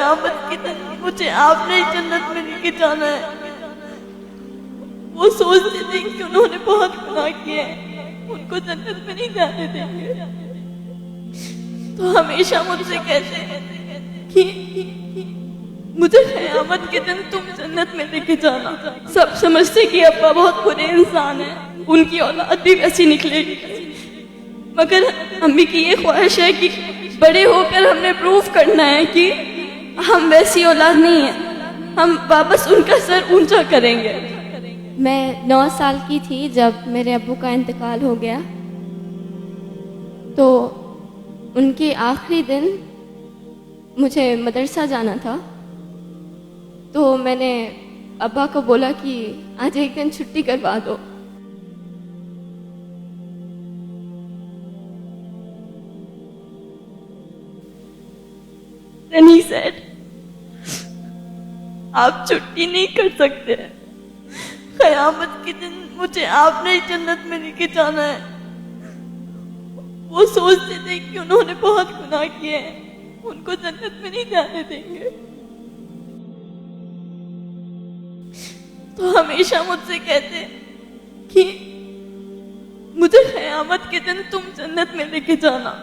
क़यामत के दिन मुझे आपने जन्नत में लेके जाना है। वो सोचते थे कि उन्होंने बहुत गुनाह किए हैं, उनको जन्नत में नहीं जाने देंगे, तो हमेशा मुझसे कहते हैं कि मुझे क़यामत के दिन तुम जन्नत में लेके जाना। सब समझते कि अब्बा बहुत बुरे इंसान हैं, उनकी औलाद भी वैसी निकलेगी, मगर अम्मी की ये ख्वाहिश है कि बड़े होकर हमने प्रूफ करना है कि हम वैसी औलाद नहीं है, हम वापस उनका सर ऊंचा करेंगे। मैं 9 साल की थी जब मेरे अब्बू का इंतकाल हो गया। तो उनके आखिरी दिन मुझे मदरसा जाना था, तो मैंने अब्बा को बोला कि आज एक दिन छुट्टी करवा दो। Then he said, आप छुट्टी नहीं कर सकते, क़यामत के दिन मुझे आपने जन्नत में लेके जाना है। वो सोचते थे कि उन्होंने बहुत गुनाह किए हैं, उनको जन्नत में नहीं जाने देंगे, तो हमेशा मुझसे कहते कि मुझे क़यामत के दिन तुम जन्नत में लेके जाना।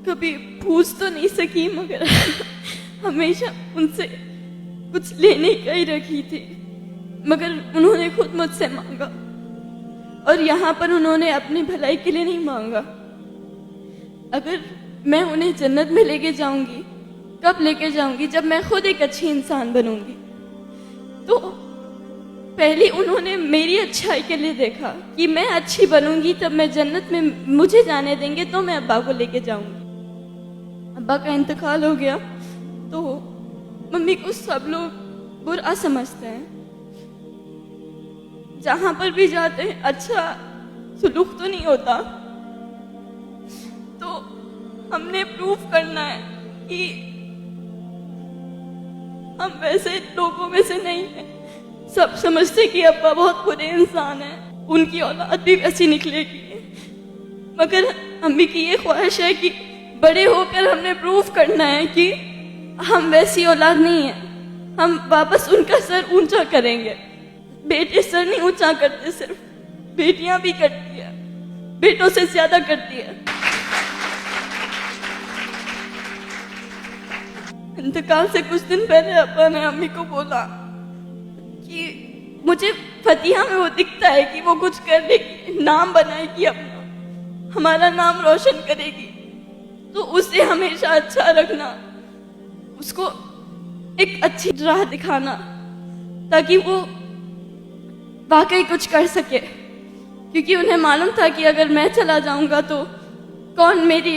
कभी पूछ तो नहीं सकी, मगर हमेशा उनसे कुछ लेने का ही रखी थी, मगर उन्होंने खुद मुझसे मांगा, और यहाँ पर उन्होंने अपनी भलाई के लिए नहीं मांगा। अगर मैं उन्हें जन्नत में लेके जाऊंगी, कब लेके जाऊंगी? जब मैं खुद एक अच्छी इंसान बनूंगी। तो पहले उन्होंने मेरी अच्छाई के लिए देखा कि मैं अच्छी बनूंगी, तब मैं जन्नत में मुझे जाने देंगे, तो मैं अब्बा को लेके जाऊंगी। अब्बा का इंतकाल हो गया तो मम्मी को सब लोग बुरा समझते हैं, जहां पर भी जाते हैं अच्छा सुलूक तो नहीं होता। तो हमने प्रूफ करना है कि हम वैसे लोगों में से नहीं हैं। सब समझते कि अब्बा बहुत बुरे इंसान हैं, उनकी औलाद भी वैसी निकलेगी, मगर अम्मी की ये ख्वाहिश है कि बड़े होकर हमने प्रूफ करना है कि हम वैसी औलाद नहीं है, हम वापस उनका सर ऊंचा करेंगे। बेटे सर नहीं ऊंचा करते, सिर्फ बेटियां भी करती है, बेटों से ज्यादा करती है। इंतकाल से कुछ दिन पहले अब्बा ने अम्मी को बोला कि मुझे फतिहा में वो दिखता है कि वो कुछ करेगी, नाम बनाएगी अपना, हमारा नाम रोशन करेगी, तो उसे हमेशा अच्छा रखना, उसको एक अच्छी राह दिखाना, ताकि वो वाकई कुछ कर सके। क्योंकि उन्हें मालूम था कि अगर मैं चला जाऊंगा तो कौन मेरी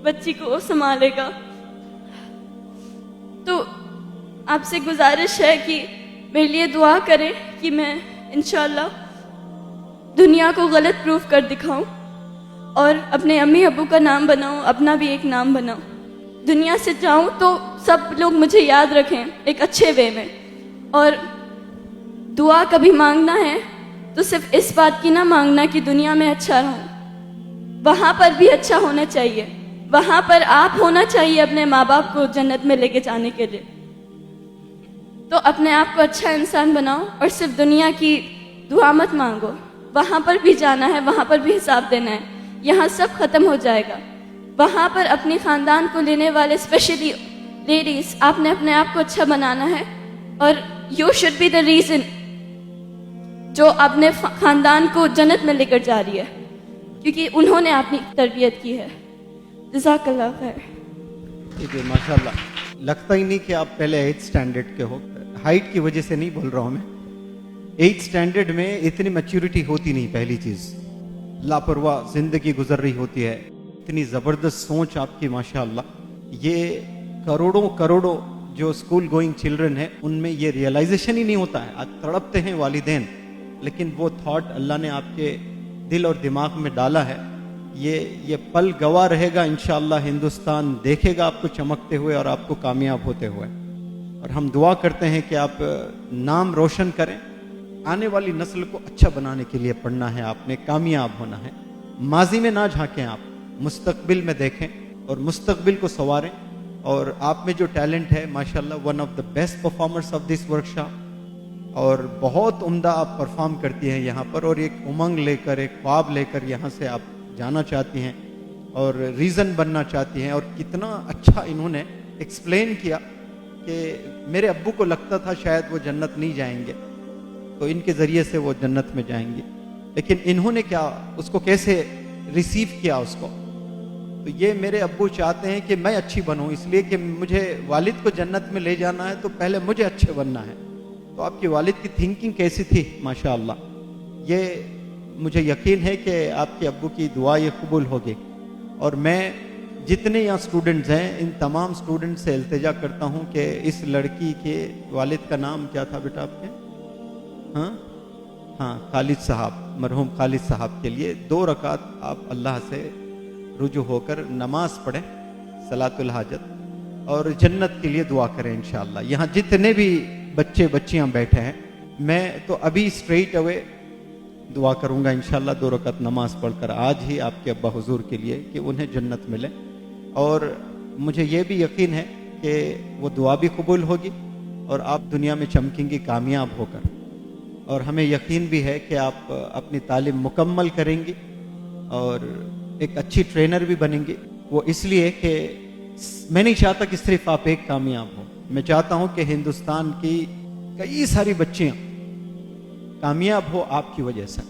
बच्ची को संभालेगा। तो आपसे गुजारिश है कि मेरे लिए दुआ करें कि मैं इंशाल्लाह दुनिया को गलत प्रूफ कर दिखाऊं और अपने अम्मी अब्बू का नाम बनाऊं, अपना भी एक नाम बनाऊं। दुनिया से जाऊं तो सब लोग मुझे याद रखें एक अच्छे वे में। और दुआ कभी मांगना है तो सिर्फ इस बात की ना मांगना कि दुनिया में अच्छा रहूं, वहां पर भी अच्छा होना चाहिए, वहां पर आप होना चाहिए अपने माँ बाप को जन्नत में लेके जाने के लिए। तो अपने आप को अच्छा इंसान बनाओ और सिर्फ दुनिया की दुआ मत मांगो, वहां पर भी जाना है, वहां पर भी हिसाब देना है। यहाँ सब खत्म हो जाएगा, वहां पर अपने खानदान को लेने वाले स्पेशली लेडीज, आपने अपने आप को अच्छा बनाना है और you should be the reason जो अपने खानदान को जन्नत में लेकर जा रही है, क्योंकि उन्होंने अपनी तरबियत की है। जज़ाकल्लाह खैर। ठीक है, माशाल्लाह। लगता ही नहीं कि आप पहले 8th स्टैंडर्ड के हो। हाइट की वजह से नहीं बोल रहा हूँ मैं, 8th स्टैंडर्ड में इतनी मैच्योरिटी होती नहीं। पहली चीज़, लापरवाह जिंदगी गुजर रही होती है। इतनी ज़बरदस्त सोच आपकी माशाल्लाह। ये करोड़ों करोड़ों जो स्कूल गोइंग चिल्ड्रन है उनमें ये रियलाइजेशन ही नहीं होता है। आज तड़पते हैं वालिदैन, लेकिन वो थॉट अल्लाह ने आपके दिल और दिमाग में डाला है। ये पल गवाह रहेगा इंशाअल्लाह। हिंदुस्तान देखेगा आपको चमकते हुए और आपको कामयाब होते हुए। और हम दुआ करते हैं कि आप नाम रोशन करें। आने वाली नस्ल को अच्छा बनाने के लिए पढ़ना है आपने, कामयाब होना है। माजी में ना झांकें आप, मुस्तकबिल में देखें और मुस्तकबिल को संवारें। और आप में जो टैलेंट है माशाल्लाह, one of the best performers of this workshop, और बहुत उम्दा आप परफॉर्म करती हैं यहाँ पर, और एक उमंग लेकर, एक ख्वाब लेकर यहाँ से आप जाना चाहती हैं और रीज़न बनना चाहती हैं। और कितना अच्छा इन्होंने एक्सप्लेन किया कि मेरे अब्बू को लगता था शायद वो जन्नत नहीं जाएंगे, तो इनके ज़रिए से वो जन्नत में जाएंगे, लेकिन इन्होंने क्या उसको कैसे रिसीव किया उसको। तो ये मेरे अब्बू चाहते हैं कि मैं अच्छी बनूं, इसलिए कि मुझे वालिद को जन्नत में ले जाना है तो पहले मुझे अच्छे बनना है। तो आपकी वालिद की थिंकिंग कैसी थी माशाअल्लाह, ये मुझे यकीन है कि आपके अब्बू की दुआ ये कबूल होगी। और मैं जितने यहाँ स्टूडेंट्स हैं, इन तमाम स्टूडेंट्स से इल्तिजा करता हूँ कि इस लड़की के वालिद का नाम क्या था बेटा आपके? हाँ, खालिद साहब, मरहूम खालिद साहब के लिए 2 रकात आप अल्लाह से रुजू होकर नमाज पढ़ें, सलातुल हाजत, और जन्नत के लिए दुआ करें इंशाअल्लाह। यहाँ जितने भी बच्चे बच्चियाँ बैठे हैं, मैं तो अभी स्ट्रेट अवे दुआ करूँगा इंशाअल्लाह 2 रकात नमाज पढ़कर आज ही आपके अब्बा हुजूर के लिए कि उन्हें जन्नत मिले। और मुझे ये भी यकीन है कि वो दुआ भी कबूल होगी और आप दुनिया में चमकेंगी कामयाब होकर। और हमें यकीन भी है कि आप अपनी तालीम मुकम्मल करेंगी और एक अच्छी ट्रेनर भी बनेंगी। वो इसलिए कि मैं नहीं चाहता कि सिर्फ आप एक कामयाब हो, मैं चाहता हूं कि हिंदुस्तान की कई सारी बच्चियां कामयाब हो आपकी वजह से।